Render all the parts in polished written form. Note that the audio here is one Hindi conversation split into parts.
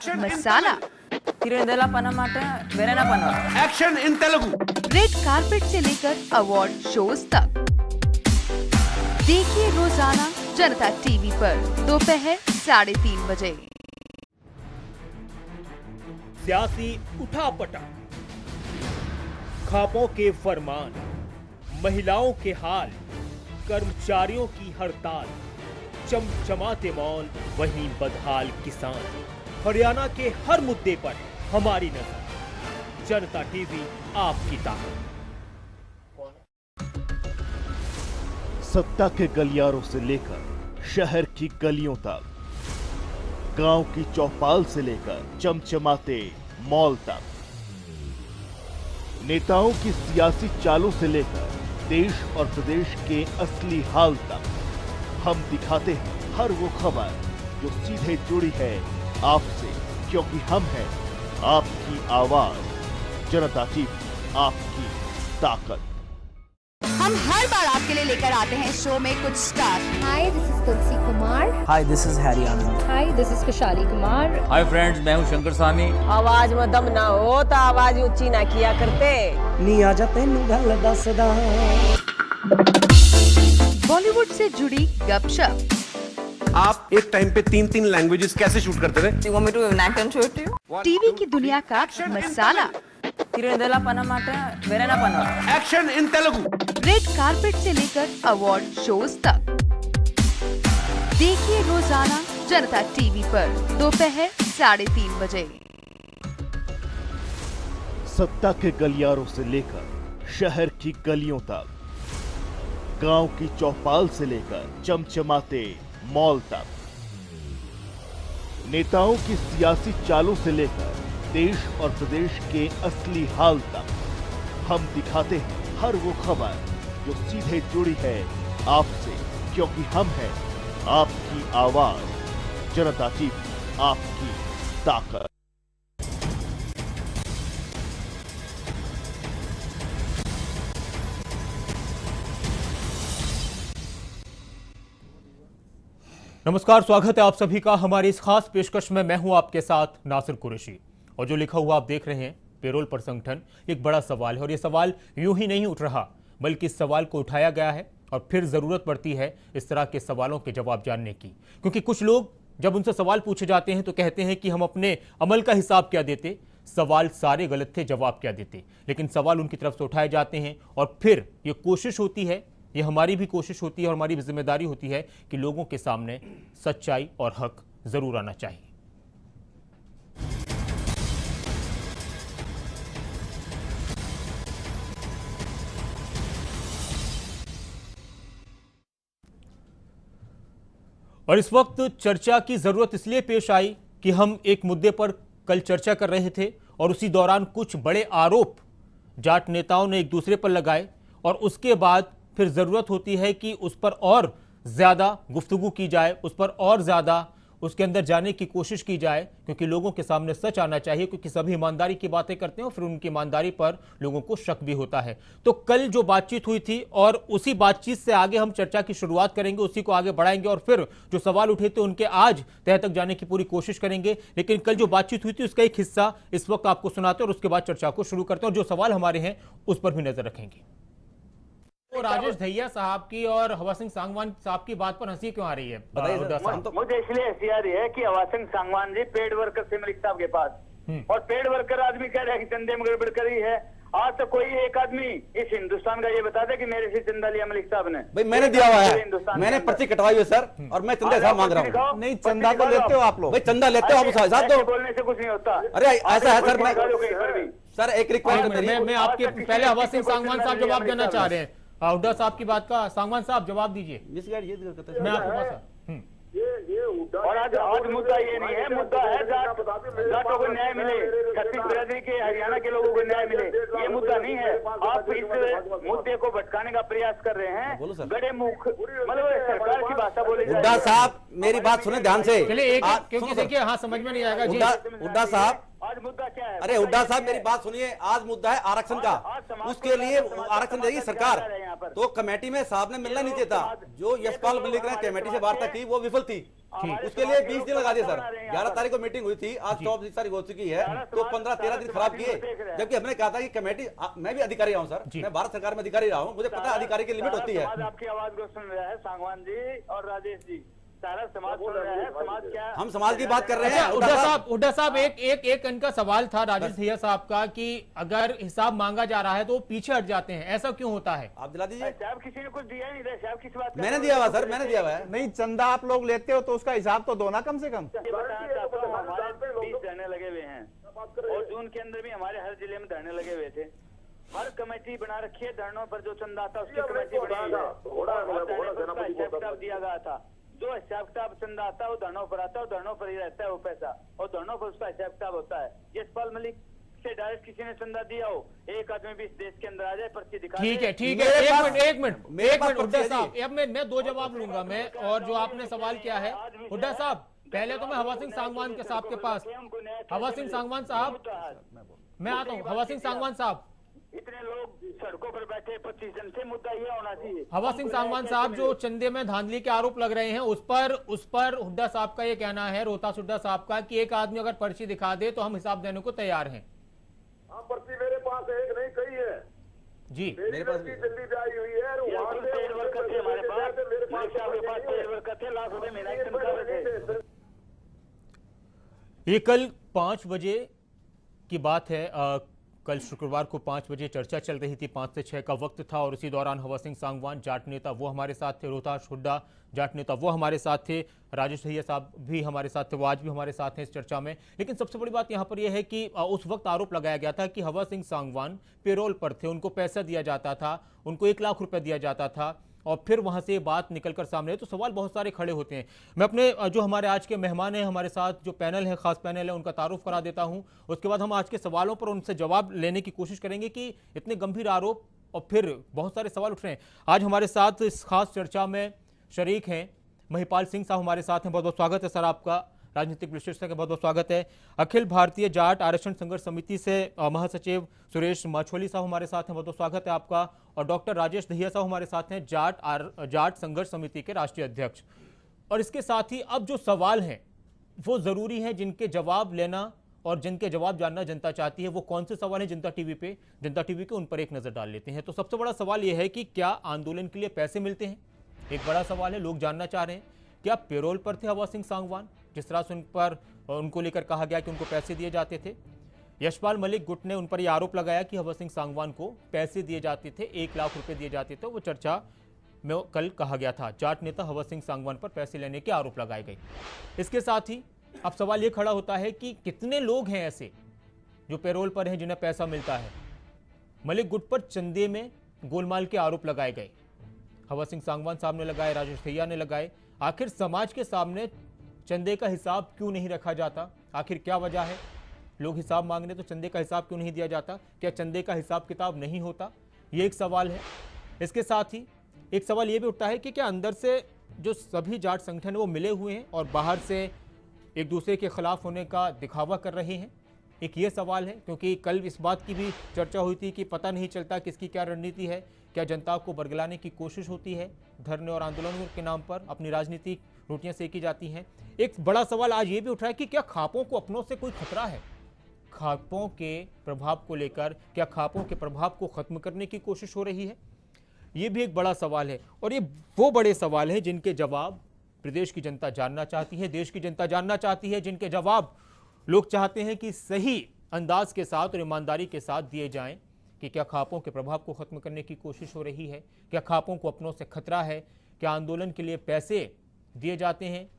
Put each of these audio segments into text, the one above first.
मसाला, तिरुनेला पनामाटे वेरेना पना action in Telugu. Red carpet से लेकर अवार्ड शोज तक देखिए रोजाना जनता टीवी पर दोपहर 3:30 बजे। सियासी उठापटक, खापों के फरमान, महिलाओं के हाल, कर्मचारियों की हड़ताल, चमचमाते मॉल, वहीं बदहाल किसान। हरियाणा के हर मुद्दे पर हमारी नजर। जनता टीवी, आपकी ताकत। सत्ता के गलियारों से लेकर शहर की गलियों तक, गांव की चौपाल से लेकर चमचमाते मॉल तक, नेताओं की सियासी चालों से लेकर देश और प्रदेश के असली हाल तक, हम दिखाते हैं हर वो खबर जो सीधे जुड़ी है आपसे, क्योंकि हम हैं आपकी आवाज। जनता टीवी, आपकी ताकत। हम हर बार आपके लिए लेकर आते हैं शो में कुछ star. Hi, this is Tulsi Kumar. Hi, this is Harry Anand. Hi, this is Kushali Kumar. Hi friends, मैं हूं शंकर सानी। आवाज में दम ना हो तो आवाज ऊंची ना किया करते। नी आ जा तेनू गल दसदा। बॉलीवुड से जुड़ी गपशप, आप एक टाइम पे 3-3 लैंग्वेजेस कैसे शूट करते थे? You want me to enact and show it to you? TV की दुनिया का मसाला, तिरुनेला पनामाटे वेरेना पना action in Telugu. Red carpet से लेकर अवार्ड शोज तक देखिए रोजाना जनता टीवी पर दोपहर 3:30 बजे। सत्ता के गलियारों से लेकर शहर की गलियों तक, गांव की चौपाल से लेकर चमचमाते मॉल तक, नेताओं की सियासी चालों से लेकर देश और प्रदेश के असली हाल तक, हम दिखाते हैं हर वो खबर जो सीधे जुड़ी है आपसे, क्योंकि हम हैं आपकी आवाज। जनता टीवी, आपकी ताकत। नमस्कार, स्वागत है आप सभी का हमारी इस खास पेशकश में। मैं हूं आपके साथ नासिर कुरैशी, और जो लिखा हुआ आप देख रहे हैं पेरोल पर संगठन, एक बड़ा सवाल है। और ये सवाल यूं ही नहीं उठ रहा, बल्कि इस सवाल को उठाया गया है और फिर जरूरत पड़ती है इस तरह के सवालों के जवाब जानने की। क्योंकि कुछ लोग जब उनसे सवाल पूछे जाते हैं तो कहते हैं कि हम अपने अमल का हिसाब क्या देते, सवाल सारे गलत थे, जवाब क्या देते। लेकिन सवाल उनकी तरफ से उठाए जाते हैं और फिर ये कोशिश होती है, ये हमारी भी कोशिश होती है और हमारी भी जिम्मेदारी होती है कि लोगों के सामने सच्चाई और हक जरूर आना चाहिए। और इस वक्त चर्चा की जरूरत इसलिए पेश आई कि हम एक मुद्दे पर कल चर्चा कर रहे थे और उसी दौरान कुछ बड़े आरोप जाट नेताओं ने एक दूसरे पर लगाए, और उसके बाद फिर जरूरत होती है कि उस पर और ज्यादा गुफ्तगू की जाए, उस पर और ज्यादा उसके अंदर जाने की कोशिश की जाए, क्योंकि लोगों के सामने सच आना चाहिए। क्योंकि सभी ईमानदारी की बातें करते हैं और फिर उनकी ईमानदारी पर लोगों को शक भी होता है। तो कल जो बातचीत हुई थी और उसी बातचीत से आगे हम चर्चा की शुरुआत करेंगे, उसी को आगे बढ़ाएंगे और फिर जो सवाल उठे थे उनके आज तह तक जाने की पूरी कोशिश करेंगे। लेकिन कल जो बातचीत हुई थी उसका एक हिस्सा इस वक्त आपको सुनाते हैं और उसके बाद चर्चा को शुरू करते हैं और जो सवाल हमारे हैं उस पर भी नजर रखेंगे। तो राजेश दहिया साहब की और हवा सिंह सांगवान साहब की बात पर हंसी क्यों आ रही है? मुझे इसलिए हंसी आ रही है कि हवा सिंह सांगवान जी पेड वर्कर से मलिक साहब के पास, और पेड वर्कर आदमी कह रहा है कि चंदे में गड़बड़ करी है। आज तो कोई एक आदमी इस हिंदुस्तान का ये बता दे कि मेरे से चंदा लिया मलिक साहब ने। भाई मैंने दिया हुआ है, मैंने पर्ची कटवाई है सर, और मैं चंदा साहब मांग रहा हूँ। नहीं, चंदा तो लेते हो आप लोग। भाई चंदा लेते हो आप साहब, तो बोलने से कुछ नहीं होता। अरे ऐसा है सर, मैं सर एक रिक्वेस्ट, मैं आपके पहले हवा सिंह सांगवान साहब जवाब देना चाह रहे हैं। हुड्डा साहब की बात का सांगवान साहब जवाब दीजिए। मैं आपके पास और आज मुद्दा ये नहीं है, मुद्दा है जाटों को न्याय मिले, छत्तीस बिरादरी के, हरियाणा के लोगों को न्याय मिले, ये मुद्दा नहीं है। आप इस मुद्दे को भटकाने का प्रयास कर रहे हैं। गड़े मुख मतलब सरकार की भाषा बोली जाए। हुड्डा साहब मेरी बात सुने ध्यान से। चलिए एक, क्योंकि देखिए हाँ समझ में नहीं आएगा जी। हुड्डा साहब आज मुद्दा क्या है? अरे हुड्डा साहब मेरी बात सुनिए, आज मुद्दा है आरक्षण का, उसके लिए आरक्षण देगी सरकार। तो कमेटी में साहब ने मिलना नहीं चाहिए, जो यशपाल मलिक ने कमेटी से वार्ता की वो विफल थी, उसके लिए 20 दिन लगा दिए सर। 11 तारीख को मीटिंग हुई थी, आज 24 तारीख हो चुकी है, तो 15-13 दिन खराब किए। जबकि हमने कहा था कि कमेटी, मैं भी अधिकारी रहा हूँ सर, मैं भारत सरकार में अधिकारी रहा हूँ, मुझे पता है अधिकारी की लिमिट होती है। आपकी आवाज को सुन रहा है सांगवान जी और राजेश जी, सारा समाज सुन रहा है। समाज क्या, हम समाज की बात कर रहे हैं। हुड्डा साहब एक इनका सवाल था राजेश दहिया साहब का कि अगर हिसाब मांगा जा रहा है तो पीछे हट जाते हैं, ऐसा क्यों होता है? आप दिला दीजिए। साहब किसी ने कुछ दिया नहीं, साहब किस बात? मैंने दिया हुआ सर, मैंने दिया हुआ है। नहीं, चंदा आप लोग लेते हो तो उसका हिसाब तो दो ना कम से कम। हमारे 20 धरने लगे हुए हैं और जून के अंदर भी हमारे हर जिले में धरने लगे हुए थे। हर कमेटी बना रखी है, धरनों पर जो चंदा आता उसकी कमेटी बनी है, दिया गया था। जो हिसाब किताब चंदा आता है वो धरनों पर आता है, धरनों पर ही रहता है वो पैसा, और धरनों पर उसका हिसाब किताब होता है। यशपाल मलिक से डायरेक्ट किसी ने चंदा दिया हो, एक आदमी भी इस देश के अंदर आ जाए, पर्ची दिखा। ठीक है एक मिनट हुड्डा साहब, अब मैं 2 जवाब लूंगा मैं, और जो आपने सवाल किया है हुड्डा साहब, पहले तो मैं हवा सिंह सांगवान के साहब के पास, हवा सिंह सांगवान साहब मैं आता हूँ। हवा सिंह सांगवान साहब, इतने लोग सड़कों पर बैठे, 25 जन से, मुद्दा ये होना चाहिए। हवा सिंह सांगवान साहब, जो चंदे में धांधली के आरोप लग रहे हैं उस पर हुड्डा साहब का ये कहना है, रोहतास हुड्डा साहब का, कि एक आदमी अगर पर्ची दिखा दे तो हम हिसाब देने को तैयार हैं। पर्ची मेरे पास एक नहीं, कई है जी, मेरे पास भी दिल्ली से आई हुई है, वहाँ से पेड वर्कर थे हमारे पास, पेड वर्कर थे, लाख रुपए मेरा एक तनख्वाह थे। ये कल 5 बजे की बात है, कल शुक्रवार को 5 बजे चर्चा चल रही थी, 5 से 6 का वक्त था, और उसी दौरान हवा सिंह सांगवान जाट नेता वो हमारे साथ थे, रोहतास हुड्डा जाट नेता वो हमारे साथ थे, राजेश दहिया साहब भी हमारे साथ थे, वो आज भी हमारे साथ हैं इस चर्चा में। लेकिन सबसे बड़ी बात यहाँ पर यह है कि उस वक्त आरोप लगाया गया था कि हवा सिंह सांगवान पेरोल पर थे, उनको पैसा दिया जाता था, उनको 1 लाख रुपए दिया जाता था, और फिर वहां से बात निकलकर सामने, तो सवाल बहुत सारे खड़े होते हैं। मैं अपने जो हमारे आज के मेहमान हैं, हमारे साथ जो पैनल है, खास पैनल है, उनका तारुफ करा देता हूं, उसके बाद हम आज के सवालों पर उनसे जवाब लेने की कोशिश करेंगे कि इतने गंभीर आरोप और फिर बहुत सारे सवाल उठ रहे हैं। आज हमारे साथ इस खास चर्चा में शरीक हैं महिपाल सिंह साहब, हमारे साथ हैं, बहुत बहुत स्वागत है सर आपका, राजनीतिक विश्लेषक है, बहुत बहुत स्वागत है। अखिल भारतीय जाट आरक्षण संघर्ष समिति से महासचिव सुरेश माछोली साहब हमारे साथ हैं, बहुत बहुत स्वागत है आपका। और डॉक्टर राजेश दहिया साहब हमारे साथ हैं, जाट संघर्ष समिति के राष्ट्रीय अध्यक्ष। और इसके साथ ही अब जो सवाल हैं वो जरूरी है, जिनके जवाब लेना और जिनके जवाब जानना जनता चाहती है। वो कौन से सवाल हैं जनता टीवी के, उन पर एक नजर डाल लेते हैं। तो सबसे बड़ा सवाल यह है कि क्या आंदोलन के लिए पैसे मिलते हैं? एक बड़ा सवाल है, लोग जानना चाह रहे हैं। क्या पेरोल पर थे हवा सिंह सांगवान, जिस तरह से उनको लेकर कहा गया कि उनको पैसे दिए जाते थे? यशपाल मलिक गुट ने उन पर यह आरोप लगाया कि हवा सिंह सांगवान को पैसे दिए जाते थे, 1 लाख रुपए दिए जाते थे। वो चर्चा में कल कहा गया था, जाट नेता हवा सिंह सांगवान पर पैसे लेने के आरोप लगाए गए। इसके साथ ही अब सवाल ये खड़ा होता है कि कितने लोग हैं ऐसे जो पेरोल पर हैं, जिन्हें पैसा मिलता है? मलिक गुट पर चंदे में गोलमाल के आरोप लगाए गए, हवा सिंह सांगवान साहब ने लगाए, राजेश दहिया ने लगाए। आखिर समाज के सामने चंदे का हिसाब क्यों नहीं रखा जाता? आखिर क्या वजह है? लोग हिसाब मांगने तो चंदे का हिसाब क्यों नहीं दिया जाता? क्या चंदे का हिसाब किताब नहीं होता? ये एक सवाल है। इसके साथ ही एक सवाल ये भी उठता है कि क्या अंदर से जो सभी जाट संगठन वो मिले हुए हैं और बाहर से एक दूसरे के खिलाफ होने का दिखावा कर रहे हैं? एक ये सवाल है, क्योंकि कल इस बात की भी चर्चा हुई थी कि पता नहीं चलता किसकी क्या रणनीति है। क्या जनता को बरगलाने की कोशिश होती है, धरने और आंदोलनों के नाम पर अपनी राजनीतिक रोटियां सेकी जाती हैं? एक बड़ा सवाल आज ये भी उठ रहा है कि क्या खापों को अपनों से कोई खतरा है? खापों के प्रभाव को लेकर क्या खापों के प्रभाव को खत्म करने की कोशिश हो रही है? ये भी एक बड़ा सवाल है, और ये वो बड़े सवाल है जिनके जवाब प्रदेश की जनता जानना चाहती है, देश की जनता जानना चाहती है, जिनके जवाब लोग चाहते हैं कि सही अंदाज के साथ और ईमानदारी के साथ दिए जाएं। कि क्या खापों के प्रभाव को खत्म करने की कोशिश हो रही है? क्या खापों को अपनों से खतरा है? क्या आंदोलन के लिए पैसे दिए जाते हैं?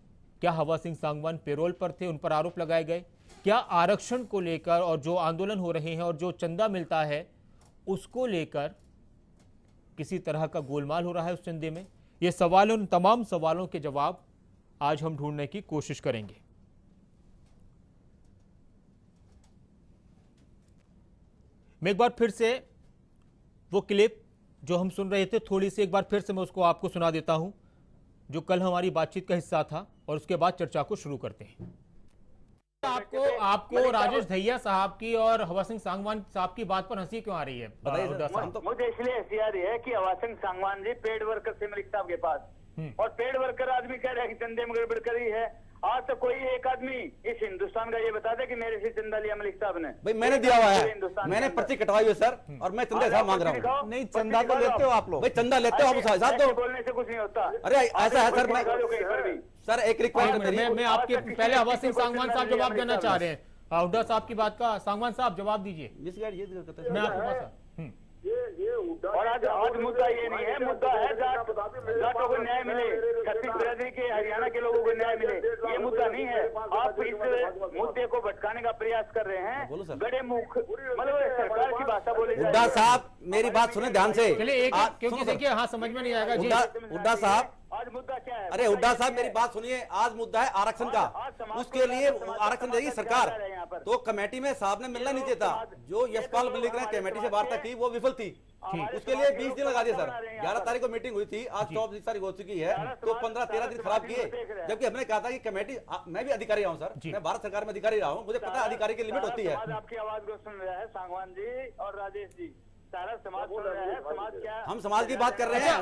क्या हवा सिंह सांगवान पेरोल पर थे, उन पर आरोप लगाए गए? क्या आरक्षण को लेकर और जो आंदोलन हो रहे हैं और जो चंदा मिलता है उसको लेकर किसी तरह का गोलमाल हो रहा है उस चंदे में? ये सवाल, उन तमाम सवालों के जवाब आज हम ढूंढने की कोशिश करेंगे। मैं एक बार फिर से वो क्लिप जो हम सुन रहे थे, थोड़ी सी एक बार फिर से मैं उसको आपको सुना देता हूं, जो कल हमारी बातचीत का हिस्सा था, और उसके बाद चर्चा को शुरू करते हैं। आपको राजेश धैया साहब की और हवा सिंह सांगवान साहब की बात पर हंसी क्यों आ रही है? हुड्डा साहब, मुझे इसलिए हंसी आ रही है कि हवा सिंह सांगवान जी पेड वर्कर से मलिक साहब के पास, और पेड वर्कर आदमी कह रहा है कि चंदे में गड़बड़ करी है। आज तो कोई एक आदमी इस हिंदुस्तान का ये बता दे कि मेरे से चंदा लिया मलिक साहब ने। भाई मैंने दिया हुआ है, मैंने पर्ची कटवाई है सर, और मैं चंदा साहब मांग रहा हूँ। नहीं, चंदा तो लेते हो आप लोग। भाई चंदा लेते हो आप साहब, तो बोलने से कुछ नहीं होता। अरे ऐसा है सर, मैं सर एक रिक्वेस्ट मैं आपके पहले हवा सिंह सांगवान साहब जवाब देना चाह रहे हैं हुड्डा साहब की बात का। सांगवान साहब जवाब दीजिए। मैं आपके पास और आज मुद्दा ये नहीं है, मुद्दा है जाटों को न्याय मिले, छत्तीस बिरादरी के, हरियाणा के लोगों को न्याय मिले, ये मुद्दा नहीं है। आप इस मुद्दे को भटकाने का प्रयास कर रहे हैं। गड़े मुख मतलब सरकार की भाषा बोली। हुड्डा साहब मेरी बात सुने ध्यान से, चलिए क्योंकि देखिए हाँ समझ में नहीं आएगा जी। हुड्डा साहब, आज मुद्दा क्या है? अरे हुड्डा साहब मेरी बात सुनिए, आज मुद्दा है आरक्षण का, उसके लिए आरक्षण देगी सरकार। तो कमेटी में साहब ने मिलना नहीं चाहता, जो यशपाल मलिक ने कमेटी से वार्ता की वो विफल थी, उसके लिए 20 दिन लगा दिए सर। 11 तारीख को मीटिंग हुई थी, आज 24 तारीख हो चुकी है, तो 15-13 दिन खराब किए। जबकि हमने कहा था कि कमेटी, मैं भी अधिकारी रहा हूँ सर, मैं भारत सरकार में अधिकारी रहा हूँ, मुझे पता है अधिकारी की लिमिट होती है। आपकी आवाज को सुन रहा है सांगवान जी और राजेश जी, सारा समाज सुन रहा है। समाज क्या, हम समाज की बात कर रहे हैं।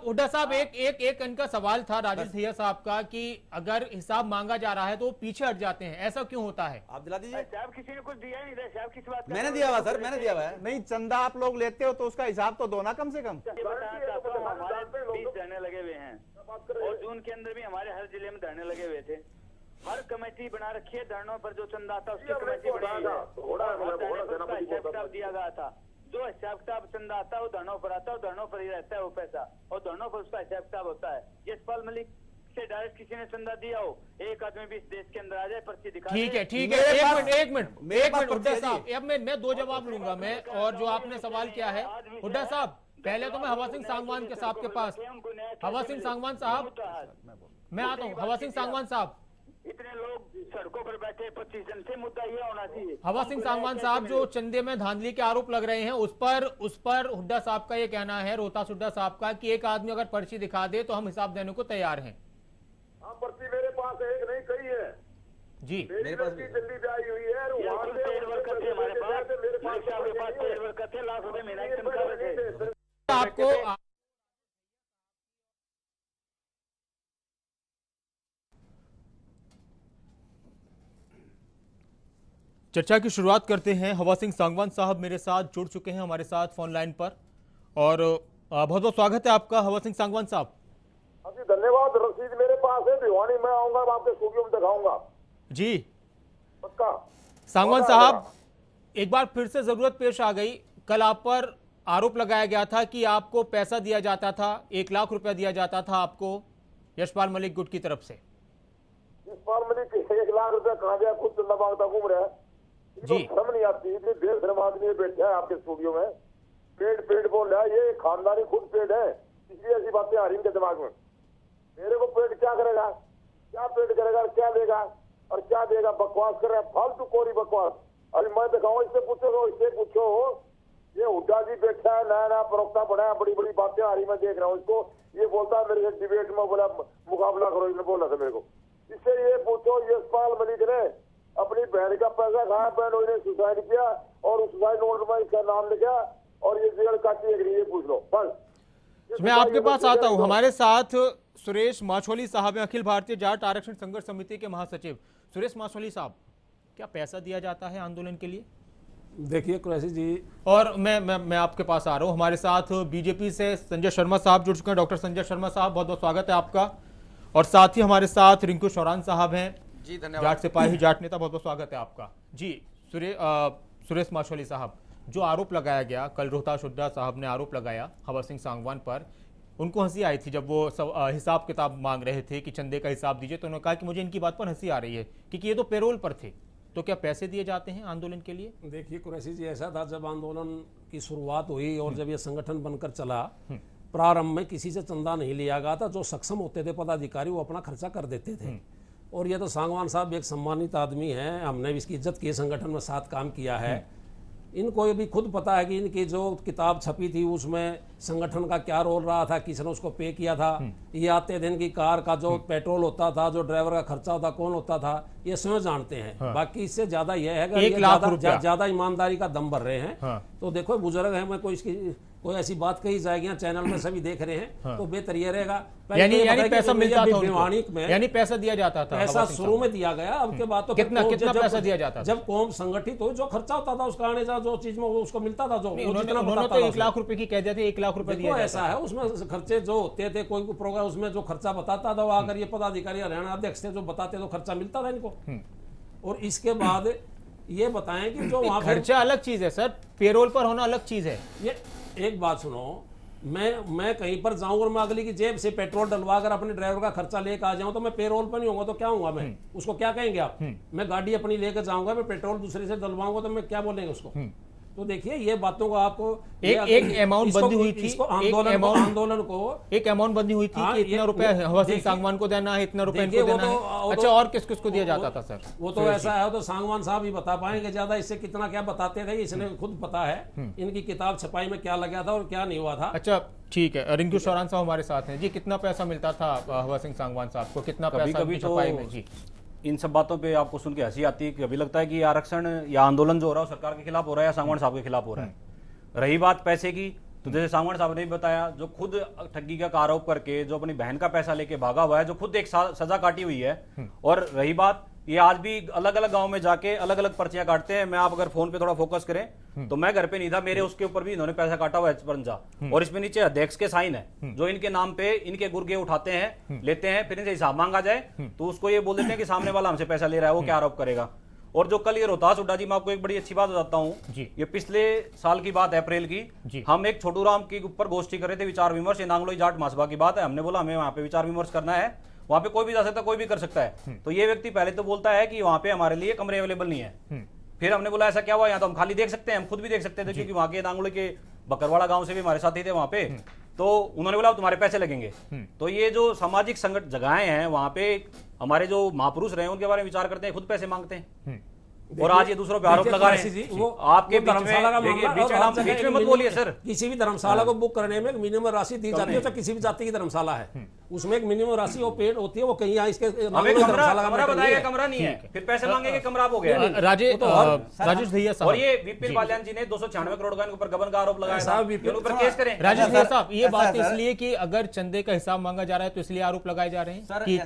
हुड्डा साहब एक इनका सवाल था राजेश धैया साहब का कि अगर हिसाब मांगा जा रहा है तो वो पीछे हट जाते हैं, ऐसा क्यों होता है? आप दिला दीजिए। साहब किसी ने कुछ दिया नहीं, साहब किस बात? मैंने दिया हुआ सर, मैंने दिया हुआ है। नहीं, चंदा आप लोग लेते हो तो उसका हिसाब तो दो ना कम से कम। हमारे 20 धरने लगे हुए हैं, और जून के अंदर भी हमारे हर जिले में धरने लगे हुए थे। हर कमेटी बना रखी है, धरनों पर जो चंदा आता उसकी कमेटी बनाई है, दिया गया था। जो हिसाब किताब चंदा आता है वो धरनों पर आता है, धरनों पर ही रहता है वो पैसा, और धरनों पर उसका हिसाब किताब होता है। यशपाल मलिक से डायरेक्ट किसी ने चंदा दिया हो, एक आदमी भी इस देश के अंदर आ जाए, पर्ची दिखा। ठीक है एक मिनट हुड्डा साहब, अब मैं 2 जवाब लूंगा मैं, और जो आपने सवाल किया है हुड्डा साहब, पहले तो मैं हवा सिंह सांगवान के साहब के पास, हवा सिंह सांगवान साहब मैं आता हूँ। हवा सिंह सांगवान साहब, इतने लोग सड़कों पर बैठे 25 जन से, मुद्दा ये होना चाहिए। हवा सिंह सांगवान साहब, जो चंदे में धांधली के आरोप लग रहे हैं उस पर हुड्डा साहब का ये कहना है, रोहतास हुड्डा साहब का, कि एक आदमी अगर पर्ची दिखा दे तो हम हिसाब देने को तैयार हैं। हाँ, पर्ची मेरे पास एक नहीं कई है जी, मेरे पास दिल्ली से आई हुई है। लाख रुपए महीना की तनख्वाह थे। आपको चर्चा की शुरुआत करते हैं। हवा सिंह सांगवान साहब मेरे साथ जुड़ चुके हैं हमारे साथ फोन लाइन पर, और बहुत बहुत स्वागत है आपका हवा सिंह सांगवान साहब। हाँ जी, धन्यवाद। रसीद मेरे पास है, भिवानी में आऊंगा, आपके स्टूडियो में दिखाऊंगा जी, पक्का। सांगवान साहब, एक बार फिर से जरूरत पेश आ गई। कल आप पर आरोप लगाया गया था कि आपको पैसा दिया जाता था, 1 लाख रुपया दिया जाता था आपको यशपाल मलिक गुट की तरफ से। यशपाल मलिक 1 लाख रुपया कहाँ गया? खुद चंदा मांगता घूम रहा है जी। शर्म नहीं आती, इतनी देर धर्म आदमी बैठा है आपके स्टूडियो में, पेड़ बोल रहा है। ये खानदानी खुद पेड़ है, इसलिए ऐसी बातें आ रही इनके दिमाग में। मेरे को पेड़ क्या करेगा, क्या पेड़ करेगा, क्या देगा और क्या देगा? बकवास कर रहा है, फालतू कोरी बकवास। अभी मैं दिखाऊं, इससे पूछो ये हुड्डा जी बैठा है, नया प्रवक्ता बना है, बड़ी बड़ी बातें आ रही, मैं देख रहा हूँ इसको। ये बोलता है मेरे से डिबेट में, बोला मुकाबला करो, इसने बोला था मेरे को। इससे ये पूछो, यशपाल मलिक ने अपनी बहन का पैसा खाया, बहन ने सुसाइड किया, और उस सुसाइड नोट में इसका नाम लिखा, और ये जेल काटी है, ये पूछ लो बस। मैं आपके पास आता हूँ। हमारे साथ सुरेश माछोली साहब हैं, अखिल भारतीय जाट आरक्षण संघर्ष समिति के महासचिव। सुरेश माछोली साहब, क्या पैसा दिया जाता है आंदोलन के लिए? देखिए कुरैशी जी, और मैं आपके पास आ रहा हूँ। हमारे साथ बीजेपी से संजय शर्मा साहब जुड़ चुके हैं। डॉक्टर संजय शर्मा साहब, बहुत बहुत स्वागत है आपका। और साथ ही हमारे साथ रिंकू शौरान साहब हैं जी, धन्यवाद। जाट सिपाही, जाट नेता, बहुत बहुत स्वागत है आपका जी। सुरेश माछोली साहब, जो आरोप लगाया गया कल, रोहतास हुड्डा साहब ने आरोप लगाया हवा सिंह सांगवान पर, उनको हंसी आई थी जब वो हिसाब किताब मांग रहे थे कि चंदे का हिसाब दीजिए, तो उन्होंने कहा कि मुझे इनकी बात पर हंसी आ रही है क्योंकि ये तो पेरोल पर थे। तो क्या पैसे दिए जाते हैं आंदोलन के लिए? देखिए कुरैशी जी, ऐसा था जब आंदोलन की शुरुआत हुई और जब ये संगठन बनकर चला, प्रारंभ में किसी से चंदा नहीं लिया गया था। जो सक्षम होते थे पदाधिकारी, वो अपना खर्चा कर देते थे। और ये तो सांगवान साहब एक सम्मानित आदमी हैं, हमने इसकी इज्जत की, संगठन में साथ काम किया है। इनको ये भी खुद पता है कि इनकी जो किताब छपी थी उसमें संगठन का क्या रोल रहा था, किसने उसको पे किया था, ये आते दिन की कार का जो पेट्रोल होता था, जो ड्राइवर का खर्चा होता, कौन होता था, ये स्वयं जानते हैं। हाँ। बाकी इससे ज्यादा यह है कि 1 लाख रुपया ज्यादा ईमानदारी का दम भर रहे हैं। हाँ। तो देखो बुजुर्ग है, मैं कोई ऐसी बात कही जाएगी चैनल में सभी देख रहे हैं। हाँ। तो बेहतर ये रहेगा यानी पैसा मिलता था भिवानी उनको, में, यानी पैसा दिया जाता था, पैसा शुरू में दिया गया, अब के बाद तो कितना पैसा दिया जाता था? जब कौम संगठित हो, जो खर्चा होता था उसका आने जो चीज में वो उसको मिलता था, जो उन्होंने तो 1 लाख रुपए की कह दिया था, 1 लाख रुपए दिया ऐसा है। उसमें खर्चे जो होते थे, कोई प्रोग्राम उसमें जो खर्चा बताता था, अगर ये पदाधिकारी हरियाणा अध्यक्ष थे जो बताते तो खर्चा मिलता था इनको। और इसके बाद ये बताएं कि जो वहां खर्चा अलग चीज है सर, पेरोल पर होना अलग चीज है। ये एक बात सुनो, मैं कहीं पर जाऊं और मैं अगली की जेब से पेट्रोल डलवा कर अपने ड्राइवर का खर्चा लेकर आ जाऊं तो मैं पेरोल पर नहीं होऊंगा तो क्या होऊंगा मैं? उसको क्या कहेंगे आप? मैं गाड़ी अपनी लेकर जाऊंगा, मैं पेट्रोल दूसरे से डलवाऊंगा तो मैं क्या बोलेंगे उसको? तो देखिए ये बातों को आपको एक अमाउंट बंदी हुई थी, आंदोलन को एक अमाउंट बंदी हुई थी कि इतना रुपया हवा सिंह सांगवान को देना है, इतना रुपया इनको देना है। अच्छा, और किस किस को दिया जाता था सर? वो तो ऐसा है, तो सांगवान साहब ही बता पाएंगे ज्यादा, इससे कितना क्या बताते थे इसने खुद पता है। इनकी किताब छपाई में क्या लगा था और क्या नहीं हुआ था। अच्छा ठीक है, रिंकू शौरान साहब हमारे साथ हैं जी। कितना पैसा मिलता था हवा सिंह सांगवान साहब को, कितना पैसा छपाई में? जी इन सब बातों पे आपको सुन के हंसी आती है कि अभी लगता है कि आरक्षण या आंदोलन जो हो रहा है सरकार के खिलाफ हो रहा है या सांगवान साहब के खिलाफ हो रहा है। रही बात पैसे की, तो जैसे सांगवान साहब ने भी बताया, जो खुद ठगी का आरोप करके जो अपनी बहन का पैसा लेके भागा हुआ है, जो खुद एक सजा काटी हुई है। और रही बात, ये आज भी अलग अलग गांव में जाके अलग अलग पर्चियां काटते हैं। मैं आप अगर फोन पे थोड़ा फोकस करें तो मैं घर पे नहीं था, मेरे उसके ऊपर भी इन्होंने पैसा काटा हुआ है पंजा, और इसमें नीचे अध्यक्ष के साइन है जो इनके नाम पे इनके गुर्गे उठाते हैं, लेते हैं, फिर इनसे हिसाब मांगा जाए तो उसको ये बोल देते हैं कि सामने वाला हमसे पैसा ले रहा है, वो क्या आरोप करेगा। और जो कल ये रोहतास उड्डा जी, मैं आपको एक बड़ी अच्छी बात बताता हूँ, ये पिछले साल की बात है, अप्रैल की। हम एक छोटू राम के ऊपर गोष्ठी कर रहे थे, विचार विमर्श, नांगलोई जाट महासभा की बात है। हमने बोला हमें वहां पे विचार विमर्श करना है, वहां पे कोई भी जा सकता है, कोई भी कर सकता है। तो ये व्यक्ति पहले तो बोलता है कि वहां पे हमारे लिए कमरे अवेलेबल नहीं है। फिर हमने बोला ऐसा क्या हुआ, यहाँ तो हम खाली देख सकते हैं, हम खुद भी देख सकते थे, क्योंकि वहां के नांगलोई के बकरवाड़ा गांव से भी हमारे साथी थे वहां पे। तो उन्होंने बोला तुम्हारे पैसे लगेंगे। तो ये जो सामाजिक संगठन जगहें हैं, वहां पे हमारे जो महापुरुष रहे हैं उनके बारे में विचार करते हैं, खुद पैसे मांगते हैं। और आज ये दूसरों पे आरोप लगा रहे हैं। वो आपके धर्मशाला बीच में मत बोलिए सर। किसी भी धर्मशाला को बुक करने में मिनिमम राशि दी जाती है, चाहे किसी भी जाति की धर्मशाला है, उसमें एक मिनिमम राशि वो पेड होती है। वो कहीं यहाँ इसके कमरा नहीं है, फिर पैसे मांगेंगे, कमरा हो गया। राजेश भैया साहब, और ये विपिन पालियान जी ने 296 करोड़ का ऊपर गबन का आरोप लगाया था, केस करें। राजेश भैया साहब, ये बात इसलिए कि अगर चंदे का हिसाब मांगा जा रहा है तो इसलिए आरोप लगाए जा रहे हैं कि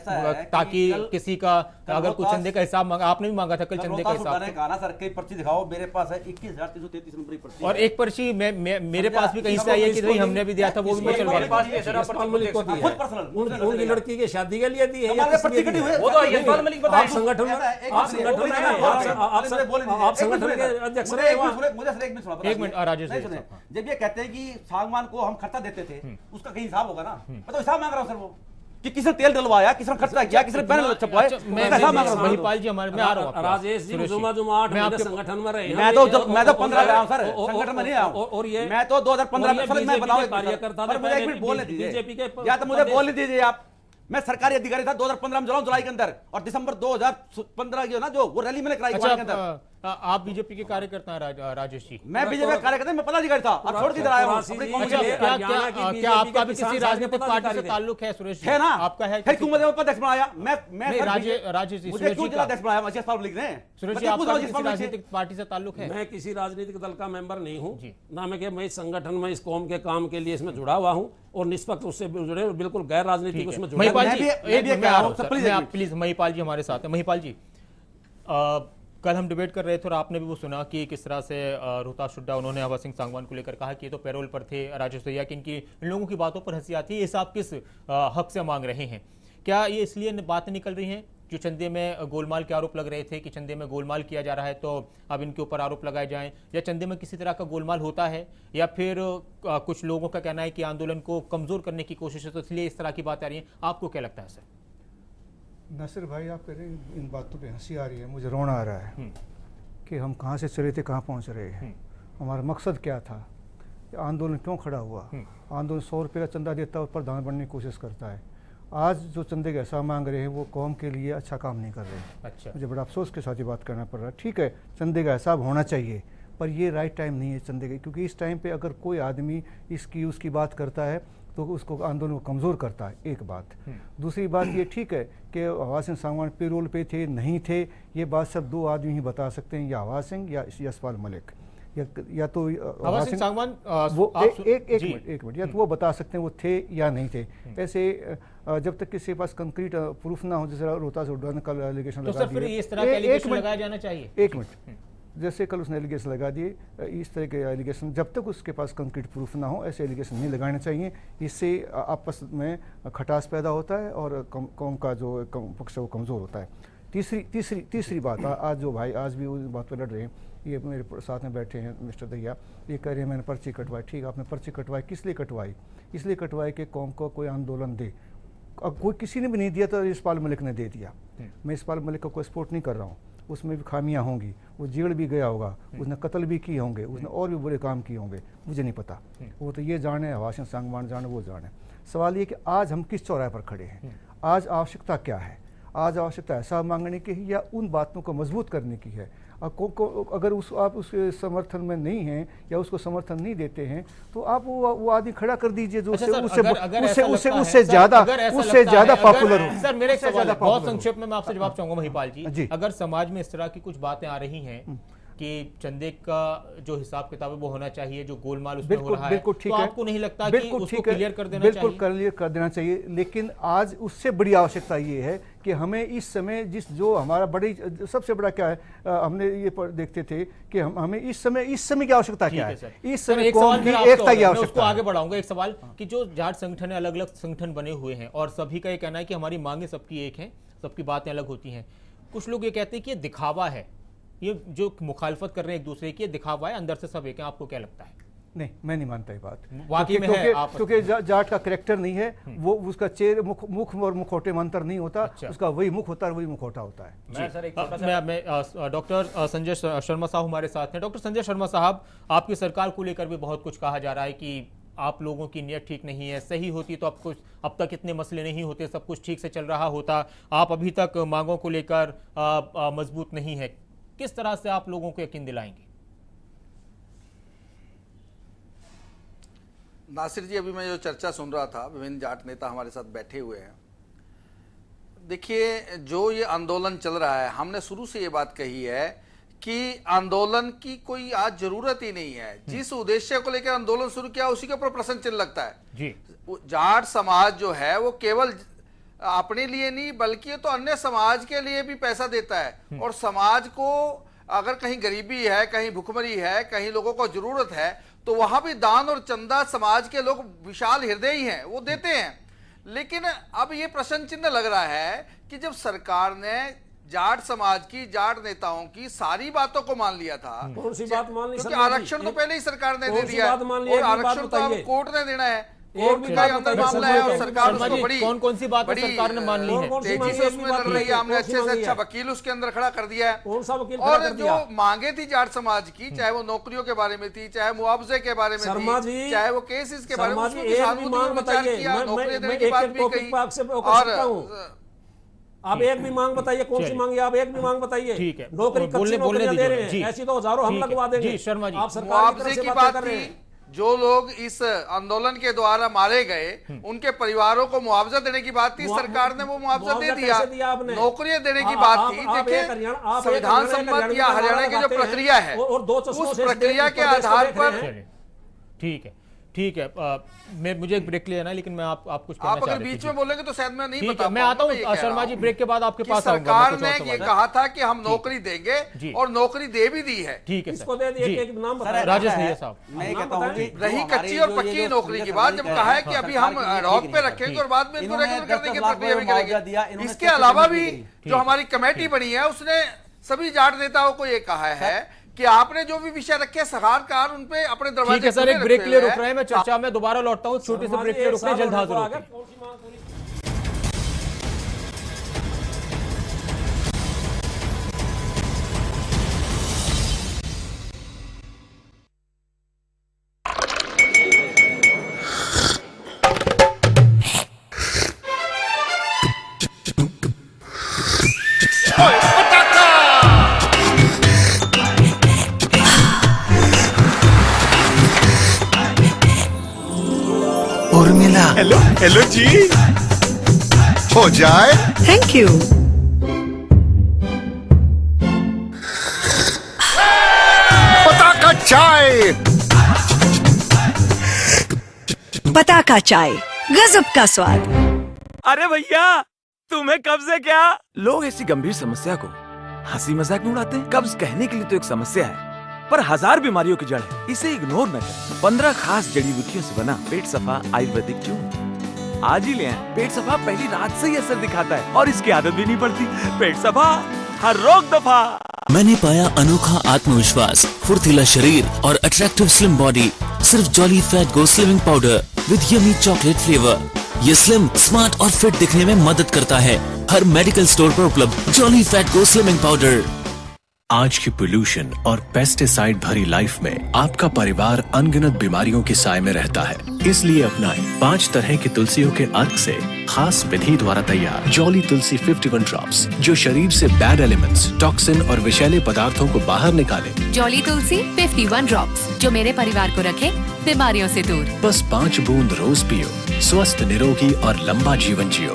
ताकि किसी का अगर कुछ चंदे का हिसाब मांगा, आपने भी मांगा था कल चंदे का हिसाब, पर्ची दिखाओ, मेरे पास है 21,333 नंबर की पर्ची, और एक पर्ची मेरे पास भी कहीं से आई है कि भाई हमने भी दिया था, वो भी मैं चलवा उनकी लड़की की शादी के लिए दी है। वो तो यशपाल मलिक बताया। आप संगठन के अध्यक्ष रहे। एक मिनट राजेश, जब ये कहते हैं कि सांगवान को हम खर्चा देते थे, उसका कहीं हिसाब होगा ना। मैं तो हिसाब मांग रहा हूँ सर, वो कि किसने तेल डलवाया, किसने खर्चा किया, किसने बैनर छपवाया, महिपाल जी हमारे, मैं आ रहा हूं राजेश जी, जुमा 8 महीने संगठन में रहे। मैं तो 15 आया हूं सर, संगठन में नहीं आया हूं। और ये मैं तो 2015 में, मैं बताऊं कार्यकर्ता, मुझे एक मिनट बोलने दीजिए, बीजेपी के या तो मुझे बोलने दीजिए आप। मैं सरकारी अधिकारी था 2015 में, जुलाई के अंदर, और दिसंबर 2015 की ना जो वो रैली मैंने कराई के अंदर। आप बीजेपी के कार्यकर्ता हैं राजेश जी? मैं बीजेपी का कार्यकर्ता, मैं पदाधिकारी था, अब छोड़ के इधर आया हूं। क्या आपका भी किसी राजनीतिक पार्टी से ताल्लुक है सुरेश जी? है ना, आपका है? फिर क्यों मुझे उपाध्यक्ष बनाया? मैं राजेश जी, मुझे क्यों जिलाध्यक्ष बनाया? महेश साहब लिख रहे हैं। सुरेश जी, आपका किसी राजनीतिक पार्टी से ताल्लुक है? मैं किसी राजनीतिक दल का मेंबर नहीं हूं ना, मैं इस संगठन में इस कौम के काम के लिए इसमें जुड़ा हुआ हूं और निष्पक्ष उससे जुड़े, बिल्कुल गैर राजनीतिक उसमें जुड़ा। महिपाल जी, प्लीज महिपाल जी हमारे साथ है। महिपाल जी, कल हम डिबेट कर रहे थे और आपने भी वो सुना कि किस तरह से रोहतास हुड्डा उन्होंने हवा सिंह सांगवान को लेकर कहा कि ये तो पैरोल पर थे, राजेश भैया की इन लोगों की बातों पर हंसी आती है, ये सब किस हक से मांग रहे हैं? क्या ये इसलिए बातें निकल रही हैं जो चंदे में गोलमाल के आरोप लग रहे थे कि चंदे में गोलमाल किया जा रहा है तो अब इनके ऊपर आरोप लगाए जाएं, या चंदे में किसी तरह का गोलमाल होता है, या फिर कुछ लोगों का कहना है कि आंदोलन को कमजोर करने की कोशिश है, तो इसलिए इस तरह की बातें आ रही हैं? आपको क्या लगता है सर? नासिर भाई, आप कह रहे हैं इन बातों पे हंसी आ रही है, मुझे रोना आ रहा है कि हम कहाँ से चले थे, कहाँ पहुँच रहे हैं, हमारा मकसद क्या था, आंदोलन क्यों खड़ा हुआ। आंदोलन 100 रुपये का चंदा देता है और प्रधान बनने की कोशिश करता है। आज जो चंदे का हिसाब मांग रहे हैं वो कौम के लिए अच्छा काम नहीं कर रहे हैं। अच्छा, मुझे बड़ा अफसोस के साथ ये बात करना पड़ रहा है। ठीक है, चंदे का हिसाब होना चाहिए, पर ये राइट टाइम नहीं है चंदे के, क्योंकि इस टाइम पे अगर कोई आदमी इसकी उसकी बात करता है तो उसको आंदोलन को कमज़ोर करता है, एक बात। दूसरी बात ये ठीक है कि हवा सिंह सांगवान पेरोल पे थे नहीं थे, ये बात सब दो आदमी ही बता सकते हैं, या हवा सिंह या यशपाल मलिक, या तो हवा सिंह सांगवान वो एक मिनट या तो वो बता सकते हैं वो थे या नहीं थे। ऐसे जब तक किसी के पास कंक्रीट प्रूफ ना हो, जैसे रोहतास उड्डयन का एलिगेशन लगा दिए, इस तरह के एलिगेशन लगाया जाना चाहिए। एक मिनट, जैसे कल उसने एलिगेशन लगा दिए, इस तरह के एलिगेशन जब तक उसके पास कंक्रीट प्रूफ ना हो ऐसे एलिगेशन नहीं लगाने चाहिए। इससे आपस में खटास पैदा होता है और कौम का जो पक्ष है वो कमज़ोर होता है। तीसरी बात, आज जो भाई आज भी उस बात पर लड़ रहे हैं, ये मेरे साथ में बैठे हैं मिस्टर दहिया, ये कह रहे हैं मैंने पर्ची कटवाई। ठीक, आपने पर्ची कटवाई, किस लिए कटवाई? इसलिए कटवाई कि कौम को कोई आंदोलन दे। अब कोई किसी ने भी नहीं दिया तो यशपाल मलिक ने दे दिया। मैं यशपाल मलिक को कोई सपोर्ट नहीं कर रहा हूँ, उसमें भी खामियां होंगी, वो जेल भी गया होगा, उसने कत्ल भी किए होंगे, उसने और भी बुरे काम किए होंगे, मुझे नहीं पता। वो तो ये जाने, हवा सिंह सांगवान जाने, वो जाने। सवाल ये कि आज हम किस चौराहे पर खड़े हैं, आज आवश्यकता क्या है? आज आवश्यकता ऐसा मांगने की है या उन बातों को मजबूत करने की है? अगर आप उसके समर्थन में नहीं हैं या उसको समर्थन नहीं देते हैं तो आप वो आदमी खड़ा कर दीजिए जो उससे ज्यादा पॉपुलर हो। सर मेरे बहुत संक्षेप में मैं आपसे जवाब चाहूंगा महिपाल जी, अगर समाज में इस तरह की कुछ बातें आ रही हैं कि चंदे का जो हिसाब किताब है वो होना चाहिए, जो गोलमाल उसमें हो रहा है, तो आपको नहीं लगता कि उसको क्लियर कर देना चाहिए? बिल्कुल क्लियर कर देना चाहिए, लेकिन आज उससे बड़ी आवश्यकता ये है कि हमें इस समय जो हमारा सबसे बड़ा क्या है, हमने ये देखते थे कि हमें इस समय की आवश्यकता क्या है? इस समय कौम की एकता की आवश्यकता। आगे बढ़ाऊंगा एक सवाल कि जो जाट संगठन है, अलग अलग संगठन बने हुए हैं और सभी का ये कहना है कि हमारी मांगे सबकी एक हैं, सबकी बातें अलग होती हैं। कुछ लोग ये कहते हैं कि ये दिखावा है, ये जो मुखालफत कर रहे हैं एक दूसरे की, दिखावा है, अंदर से सब एक है। आपको क्या लगता है? नहीं, मैं नहीं मानता ये बात। वाकई में है, क्योंकि जाट का कैरेक्टर नहीं है, वो उसका चेहरे मुख और मुखौटे में अंतर नहीं होता। अच्छा। उसका वही मुख होता है, वही मुखौटा होता है। डॉक्टर संजय शर्मा साहब हमारे साथ हैं। डॉक्टर संजय शर्मा साहब, आपकी सरकार को लेकर भी बहुत कुछ कहा जा रहा है कि आप लोगों की नीयत ठीक नहीं है, सही होती तो अब तक इतने मसले नहीं होते, सब कुछ ठीक से चल रहा होता, आप अभी तक मांगों को लेकर मजबूत नहीं है। किस तरह से आप लोगों को यकीन दिलाएंगे? नासिर जी, अभी मैं जो चर्चा सुन रहा था, विभिन्न जाट नेता हमारे साथ बैठे हुए हैं। देखिए, जो ये आंदोलन चल रहा है, हमने शुरू से ये बात कही है कि आंदोलन की कोई आज जरूरत ही नहीं है। जिस उद्देश्य को लेकर आंदोलन शुरू किया उसी के ऊपर प्रश्न चिन्ह लगता है जी। जाट समाज जो है वो केवल अपने लिए नहीं बल्कि ये तो अन्य समाज के लिए भी पैसा देता है, और समाज को अगर कहीं गरीबी है, कहीं भुखमरी है, कहीं लोगों को जरूरत है तो वहां भी दान और चंदा समाज के लोग विशाल हृदय ही हैं, वो देते हैं। लेकिन अब ये प्रश्न चिन्ह लग रहा है कि जब सरकार ने जाट समाज की, जाट नेताओं की सारी बातों को मान लिया था, कौन सी बात मान ली? क्योंकि आरक्षण तो पहले ही सरकार ने दे दिया और आरक्षण तो अब कोर्ट ने देना है। मामला है और सरकार उसको बड़ी कौन सी बात सरकार ने मान ली है, तेजी से उसमें लड़ रही है। हमने अच्छे से अच्छा वकील उसके अंदर खड़ा कर दिया है। और जो मांगे थी जाट समाज की, चाहे वो नौकरियों के बारे में थी, चाहे मुआवजे के बारे में थी, चाहे वो केसेस के बारे में, उसमें भी सहानुभूति पर विचार किया, नौकरी देने की बात भी कही। और आप एक भी मांग बताइए, कौन सी मांग? आप एक भी मांग बताइए। ठीक है, नौकरी कच्ची नौकरियां दे रहे हैं, ऐसी तो हजारों हम लगवा देंगे। शर्मा जी, आप मुआवजे की बात कर रहे हैं। जो लोग इस आंदोलन के द्वारा मारे गए उनके परिवारों को मुआवजा देने की बात थी, सरकार ने वो मुआवजा दे दिया। नौकरियां देने की बात थी। देखिए, संविधान सम्मत या हरियाणा की जो प्रक्रिया है उस प्रक्रिया के आधार पर। ठीक है, मुझे एक ब्रेक लेना है, लेकिन मैं आप कुछ आप अगर बीच में बोलेंगे तो शायद मैं नहीं बता। मैं आता हूं शर्मा जी, ब्रेक के बाद आपके पास आऊंगा। सरकार ने ये कहा था कि हम नौकरी देंगे और नौकरी दे भी दी है। ठीक है, इसको दे दिए। एक नाम बताइए राजेश भैया साहब। मैं कहता हूं कि रही कच्ची और पक्की नौकरी की बात, जब कहा है कि अभी हम रॉक पे रखेंगे और बाद में इनको रेगुलर करने की प्रक्रिया में करेंगे। इसके अलावा भी जो हमारी कमेटी बनी है उसने सभी जाट नेताओं को ये कहा है कि आपने जो भी विषय रखे सहारकार उन पे अपने दरवाजे। ठीक है सर, एक ब्रेक के लिए रुक रहे हैं, मैं चर्चा में दोबारा लौटता हूं। छोटे से ब्रेक के लिए रुक रहे हैं, जल्द हाजिर होंगे। हेलो हेलो जी, हो जाए। Thank you. पताका चाय, पताका चाय, गजब का स्वाद। अरे भैया, तुम्हें कब्ज है क्या? लोग ऐसी गंभीर समस्या को हंसी मजाक में उड़ाते हैं। कब्ज कहने के लिए तो एक समस्या है, पर 1000 बीमारियों की जड़ है। इसे इग्नोर न करें। 15 खास जड़ी बूटियों से बना पेट सफा आयुर्वेदिक चूर्ण आज ही ले आएं। पेट सफा पहली रात से ही असर दिखाता है और इसकी आदत भी नहीं पड़ती। पेट सफा, हर रोग दफा। मैंने पाया अनोखा आत्मविश्वास, फुर्तीला शरीर और अट्रैक्टिव स्लिम बॉडी सिर्फ jolly fat go slimming powder with yummy chocolate flavour. ये स्लिम, स्मार्ट और फिट दिखने में मदद करता है। हर मेडिकल स्टोर पर उपलब्ध जॉली फैट गो स्लिमिंग पाउडर। आज की पोल्यूशन और पेस्टिसाइड भरी लाइफ में आपका परिवार अनगिनत बीमारियों के साए में रहता है। इसलिए अपनाएं 5 तरह की तुलसियों के अर्क से खास विधि द्वारा तैयार जॉली तुलसी 51 ड्रॉप्स, जो शरीर से बैड एलिमेंट्स, टॉक्सिन और विषैले पदार्थों को बाहर निकाले। जॉली तुलसी 51 ड्रॉप्स, जो मेरे परिवार को रखे बीमारियों से दूर। बस 5 बूंद रोज पियो, स्वस्थ, निरोगी और लंबा जीवन जियो।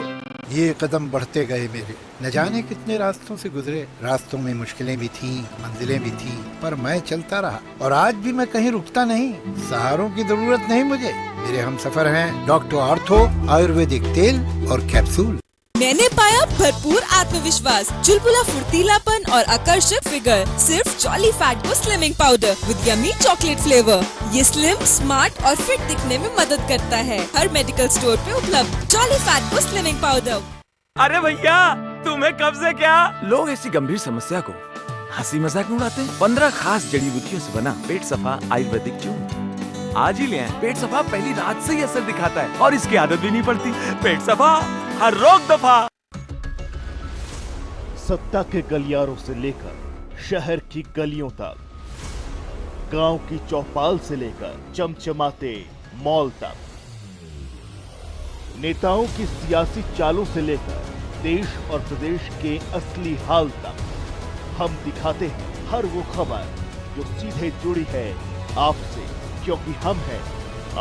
ये कदम बढ़ते गए मेरे, न जाने कितने रास्तों से गुजरे। रास्तों में मुश्किलें भी थीं, मंजिलें भी थीं, पर मैं चलता रहा और आज भी मैं कहीं रुकता नहीं। सहारों की जरूरत नहीं मुझे। मेरे हमसफर हैं डॉक्टर आर्थो आयुर्वेदिक तेल और कैप्सूल। मैंने पाया भरपूर आत्मविश्वास, चुलबुला फुर्तीलापन और आकर्षक फिगर सिर्फ jolly fat go slimming powder with yummy chocolate flavour. ये स्लिम, स्मार्ट और फिट दिखने में मदद करता है। हर मेडिकल स्टोर पे उपलब्ध जॉली फैट गो स्लिमिंग पाउडर। अरे भैया, तुम्हें कब्ज है क्या? लोग ऐसी गंभीर समस्या को हंसी मजाक में उड़ाते हैं। 15 खास जड़ी बूटियों से बना पेट सफा आयुर्वेदिक चूर्ण आज ही ले आएं। पेट सफा पहली रात से ही असर दिखाता है और इसकी आदत भी नहीं पड़ती। पेट सफा, हर रोग दफा। सत्ता के गलियारों से लेकर शहर की गलियों तक, गांव की चौपाल से लेकर चमचमाते मॉल तक, नेताओं की सियासी चालों से लेकर देश और प्रदेश के असली हाल तक, हम दिखाते हैं हर वो खबर जो सीधे जुड़ी है आपसे, क्योंकि हम हैं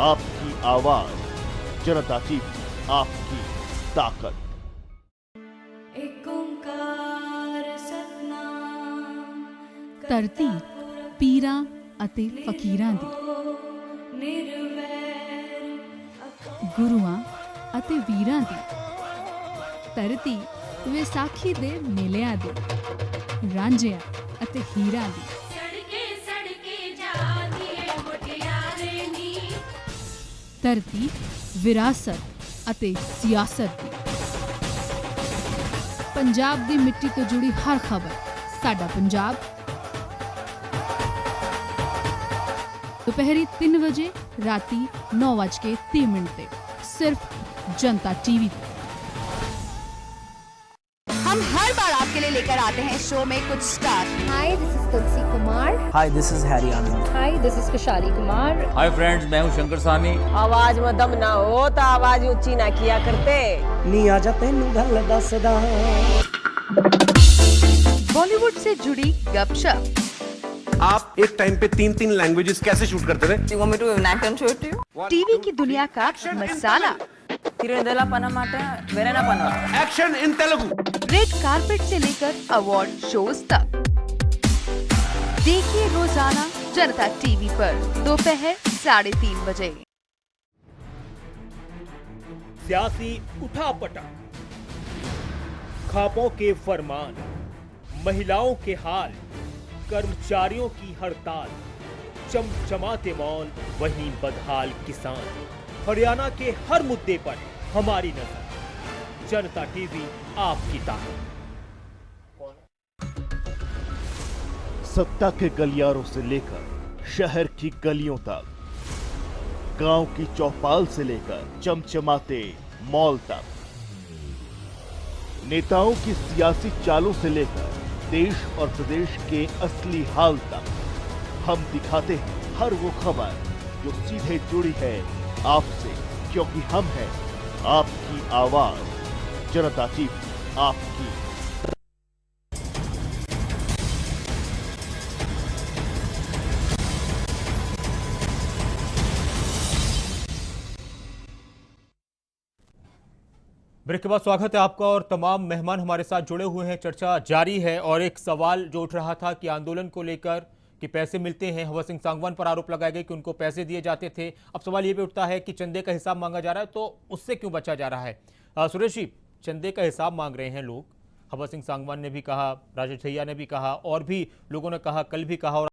आपकी आवाज। जनता टीवी, आपकी ताकत। ਧਰਤੀ ਪੀਰਾਂ ਅਤੇ ਫਕੀਰਾਂ ਦੀ, ਗੁਰੂਆਂ ਅਤੇ ਵੀਰਾਂ ਦੀ, ਧਰਤੀ ਵਿਸਾਖੀ ਦੇ ਮੇਲਿਆਂ ਦੀ, ਰਾਂਝਿਆਂ ਅਤੇ ਹੀਰਾਂ ਦੀ, ਧਰਤੀ ਵਿਰਾਸਤ ਅਤੇ ਸਿਆਸਤ ਦੀ। ਪੰਜਾਬ ਦੀ ਮਿੱਟੀ ਤੋਂ ਜੁੜੀ ਹਰ ਖਬਰ ਸਾਡਾ ਪੰਜਾਬ। दोपहरी 3 बजे, राती 9:30 पे, सिर्फ जनता टीवी पे। हम हर बार आपके लिए लेकर आते हैं शो में कुछ star. Hi, this is Tulsi Kumar. Hi, this is Harry Anand. Hi, this is खुशहाली कुमार। हाय फ्रेंड्स, मैं हूं शंकर सानी। आवाज में दम ना हो तो आवाज ऊंची ना किया करते। नी आजा तेनू गल दसदा। बॉलीवुड से जुड़ी गपशप। आप एक टाइम पे 3-3 लैंग्वेजेस कैसे शूट करते थे? टीवी की दुनिया का मसाला। Action in Telugu. Red carpet से लेकर अवार्ड शोज तक देखिए रोजाना जनता टीवी पर दोपहर 3:30 बजे। सियासी उठापटक, खापों के फरमान, महिलाओं के हाल, कर्मचारियों की हड़ताल, चमचमाते मॉल, वहीं बदहाल किसान। हरियाणा के हर मुद्दे पर हमारी नजर। जनता टीवी, आपकी ताकत। सत्ता के गलियारों से लेकर शहर की गलियों तक, गांव की चौपाल से लेकर चमचमाते मॉल तक, नेताओं की सियासी चालों से लेकर देश और प्रदेश के असली हाल तक, हम दिखाते हैं हर वो खबर जो सीधे जुड़ी है आपसे, क्योंकि हम हैं आपकी आवाज। जनता टीवी, आपकी ब्रेक के बाद स्वागत है आपका और तमाम मेहमान हमारे साथ जुड़े हुए हैं। चर्चा जारी है और एक सवाल जो उठ रहा था कि आंदोलन को लेकर कि पैसे मिलते हैं, हवा सिंह सांगवान पर आरोप लगाए गए कि उनको पैसे दिए जाते थे। अब सवाल ये भी उठता है कि चंदे का हिसाब मांगा जा रहा है, तो उससे क्यों बचा जा रहा है? सुरेश जी, चंदे का हिसाब मांग रहे हैं लोग, हवा सिंह सांगवान ने भी कहा, राजेश दहिया ने भी कहा और भी लोगों ने कहा, कल भी कहा। और